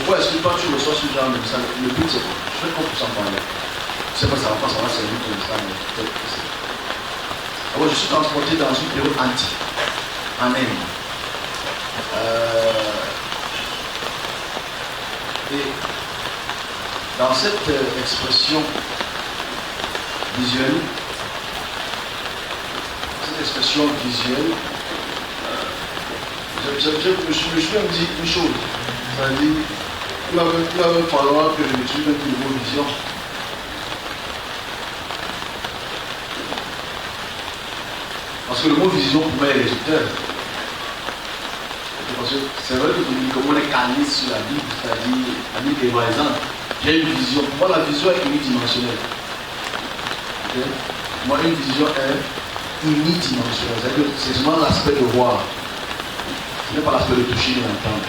pourquoi est-ce que toi tu reçois ce genre de message? Le but c'est quoi? Je fais quoi pour s'en parler? Je sais pas, ça va pas, ça va servir comme ça, mais peut-être que c'est. Alors, je suis transporté dans une période antique, en Inde. Et dans cette expression visuelle, je me suis dit une chose. C'est-à-dire, il va falloir que je m'utilise une mot vision. Parce que le mot vision pour moi est résultat. Parce que c'est vrai que comme on est calé sur la Bible, c'est-à-dire la Bible est par exemple, j'ai une vision. Pour moi, la vision est unidimensionnelle. Okay? Moi, une vision est unidimensionnelle. C'est-à-dire que c'est seulement l'aspect de voir. Ce n'est pas l'aspect de toucher et d'entendre.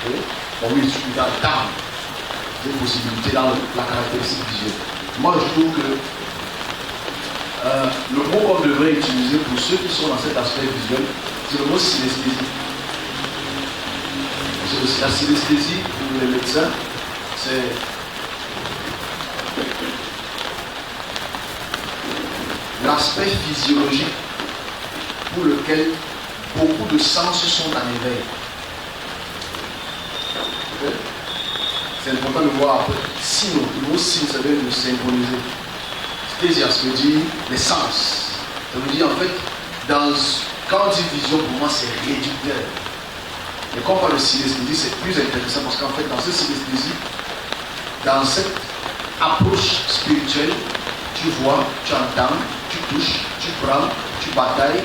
Okay? Bon, oui, il y a tant de possibilités dans la caractéristique visuelle. Moi, je trouve que le mot qu'on devrait utiliser pour ceux qui sont dans cet aspect visuel, c'est le mot synesthésie. La synesthésie pour les médecins, c'est l'aspect physiologique pour lequel beaucoup de sens sont en éveil. Okay? C'est important de voir après. Sinon, le mot signe, ça veut dire synchroniser. Synesthésie, ça veut dire les sens. Ça veut dire en fait, quand on dit vision, pour moi c'est réducteur. Et quand on parle de synesthésie, c'est plus intéressant parce qu'en fait, dans cette synesthésie, dans cette approche spirituelle, tu vois, tu entends, tu touches, tu prends, tu batailles.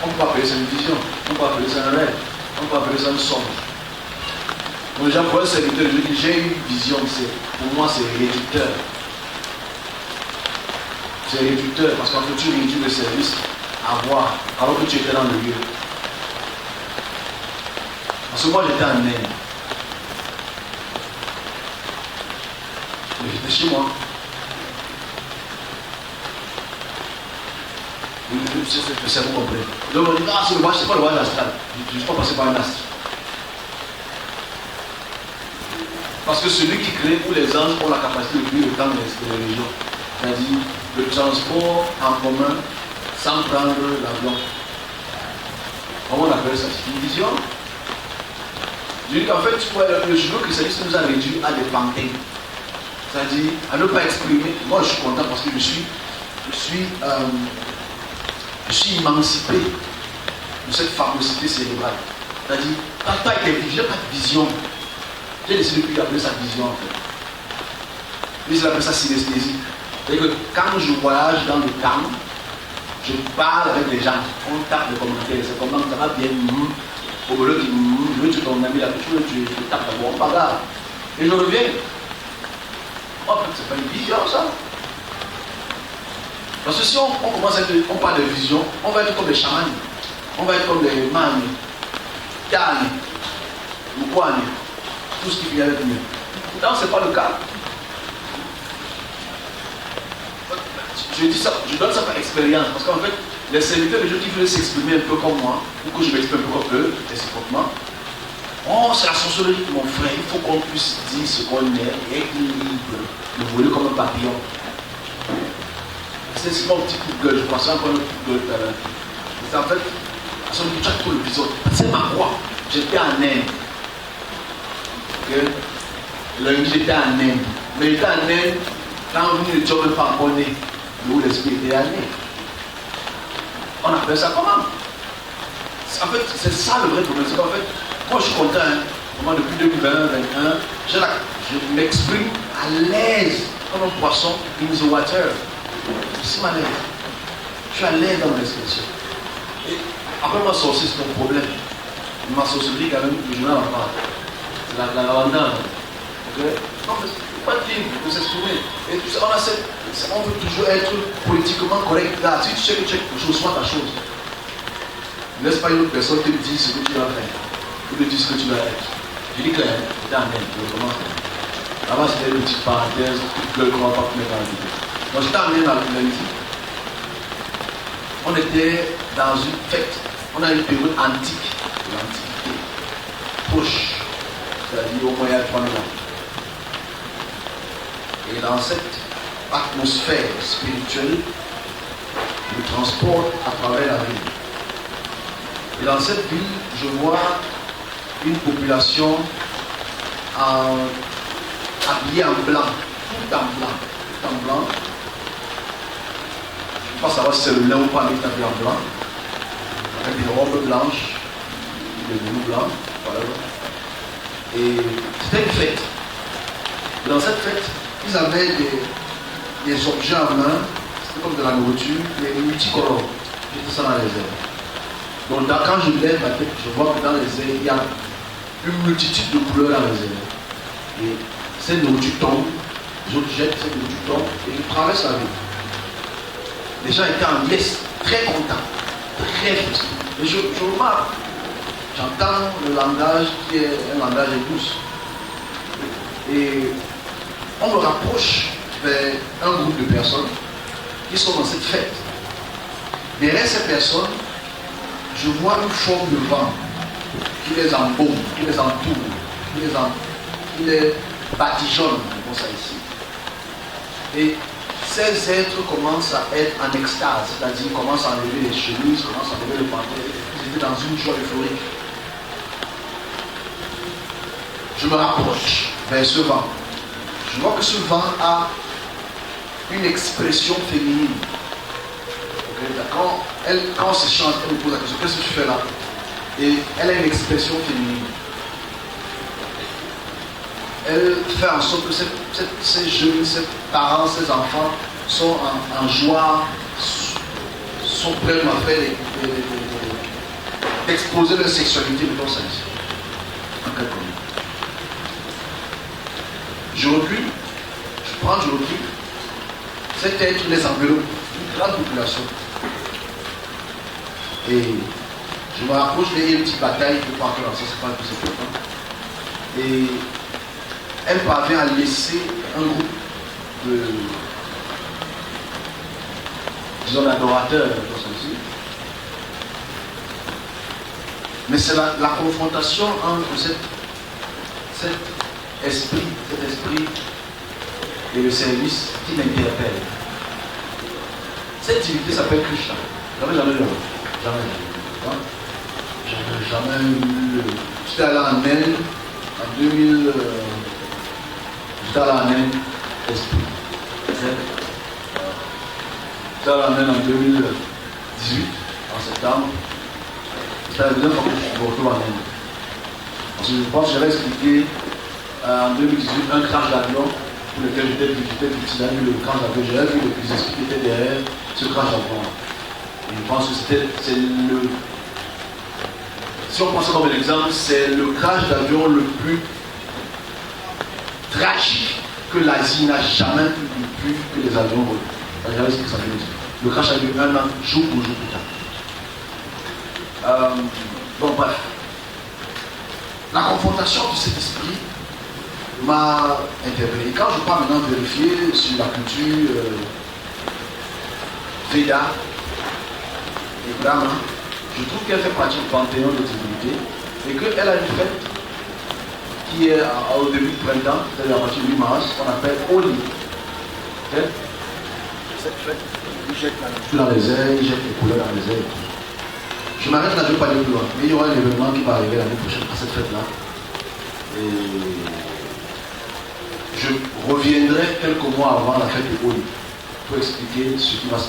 On peut appeler ça une vision, on peut appeler ça un rêve, on peut appeler ça un songe. Donc, déjà, pour un serviteur, je dis j'ai une vision, pour moi, c'est réducteur. C'est réducteur parce qu'en fait, tu réduis le service à voir alors que tu étais dans le lieu. Parce que moi, j'étais en Inde. Mais j'étais chez moi. C'est vous comprenez. Donc on dit, ah, c'est le voyage, c'est pas le voyage astral. Je ne suis pas passé par un astre. Parce que celui qui crée pour les anges ont la capacité de créer le temps des religions. C'est-à-dire le transport en commun sans prendre l'avion. Comment on appelle ça? C'est une vision. Je dis qu'en fait, le judéo-christianisme nous a réduit à des pantins. C'est-à-dire à ne pas exprimer. Moi, je suis content parce que je suis émancipé de cette famosité cérébrale. C'est-à-dire, quand tu as été vision, pas de vision. J'ai décidé de appeler ça vision en fait. Puis il appelle ça synesthésie. C'est-à-dire que quand je voyage dans le temps, je parle avec les gens, on tape les commentaires, c'est comment ça va bien, au lieu de je veux tuer ton ami là, tu tapes d'abord, pas grave. Et je reviens. Oh, c'est pas une vision ça. Parce que si on commence à être, on parle de vision, on va être comme des chamans, on va être comme des mani, kani, mukwani, tout ce qui vient avec nous. Pourtant, ce n'est pas le cas. Je dis ça, je donne ça par expérience, parce qu'en fait, les serviteurs de Dieu qui veulent s'exprimer un peu comme moi, ou que je m'exprime un peu comme eux, réciproquement, oh, c'est la sorcellerie, mon frère, il faut qu'on puisse dire ce qu'on est, et être libre, de voler comme un papillon. C'est mon petit coup de gueule, je pensais encore un coup de gueule tout à l'heure. C'est en fait, à son bout, tout l'épisode. C'est ma croix. J'étais en Inde. Okay? Lundi, j'étais en Inde. Mais j'étais en Inde, quand nous n'étions même pas encore nés, où l'esprit était né. On appelle ça comment? En fait, c'est ça le vrai problème. C'est qu'en fait, moi je suis content. Hein. Moi, depuis 2020, 2021, je m'exprime à l'aise comme un poisson in the water. Je suis à l'aise. Je suis à l'aise dans mon expression. Et après, ma sorcière, c'est mon problème. Ma sorcellerie, quand même, je n'en ai pas. C'est la lavanda. Okay? Non, mais c'est pas libre de s'exprimer. Et tout ça, on veut toujours être politiquement correct. Là, si tu sais que tu es quelque chose, sois ta chose. Ne laisse pas une autre personne te dire ce que tu vas faire. Ou te dire ce que tu vas être. Je dis clair, j'étais en Inde, comment faire. Là-bas, c'était une petite parenthèse, que le grand pas mettre dans la vidéo. Moi, j'étais amené dans lundi. On était dans une fête. On a une période antique, de l'Antiquité, proche. c'est-à-dire au moins il y a 3000 ans. Et dans cette atmosphère spirituelle, je me transporte à travers la ville. Et dans cette ville, je vois une population habillée en blanc, tout en blanc, tout en blanc. Je ne sais pas savoir si c'est le lin ou pas, mais habillé en blanc, avec des robes blanches, des velours blancs, voilà. Et c'était une fête. Et dans cette fête, ils avaient des objets en main, c'était comme de la nourriture, mais multicolores. J'étais ça dans les airs. Donc quand je lève ma tête, je vois que dans les airs, il y a une multitude de couleurs dans les airs. Et cette nourriture tombe, les autres jettent, cette nourriture tombe, et je traverse la ville. Les gens étaient en liesse, très contents, très frustrés. Et je remarque, j'entends le langage qui est un langage douce. Et on me rapproche vers un groupe de personnes qui sont dans cette fête. Derrière ces personnes, je vois une forme de vent qui les embaume, qui les entoure, qui les badigeonne, comme ça ici. Et ces êtres commencent à être en extase, c'est-à-dire commencent à enlever les chemises, commencent à enlever le pantalon. Ils étaient dans une joie euphorique. Je me rapproche vers ce vent. Je vois que ce vent a une expression féminine. Okay, quand on se chante, elle me pose la question, qu'est-ce que tu fais là? Et elle a une expression féminine. Elle fait en sorte que ces jeunes, ces parents, ces enfants sont en joie, sont prêts à faire d'exposer leur sexualité de ton sens. En quelque sorte. Je recule, je prends du recul. Cet être les enveloppe, une grande population. Et je me rapproche, il y a une petite bataille qui peut entrer dans ça, c'est pas que c'est important. Et elle parvient à laisser un groupe de, disons, d'adorateurs dans celle-ci. Mais c'est la confrontation entre cet esprit et le service qui m'interpelle. Cette divinité s'appelle Krishna. Jamais vu. Jamais eu. J'étais allé en Inde en 2000. J'étais allé en Inde, esprit. J'étais allé en Inde en 2018, en septembre. C'était la deuxième fois que je suis retourné en Inde. Parce que je pense que j'avais expliqué en 2018 un crash d'avion pour lequel j'étais petit, j'avais vu le crash d'avion, j'avais vu les esprits qui étaient derrière ce crash d'avion. Et je pense que c'est le. Si on pense comme un exemple, c'est le crash d'avion le plus tragique que l'Asie n'a jamais vu que les avions volent. Regardez ce que ça veut dire. Le crash a eu un an, jour pour jour plus tard. Bon, bref. La confrontation de cet esprit m'a interpellé. Quand je pars maintenant vérifier sur la culture Veda et Brahma, je trouve qu'elle fait partie du panthéon de divinités et qu'elle a une fête qui est au début du printemps, c'est-à-dire à partir du 8 mars, qu'on appelle Holi. Okay? Cette fête, ils jettent la nature dans les airs, ils jettent les couleurs dans les airs. Je m'arrête là, je ne vais pas aller plus loin. Mais il y aura un événement qui va arriver l'année prochaine à cette fête-là. Et je reviendrai quelques mois avant la fête de Holi pour expliquer ce qui va se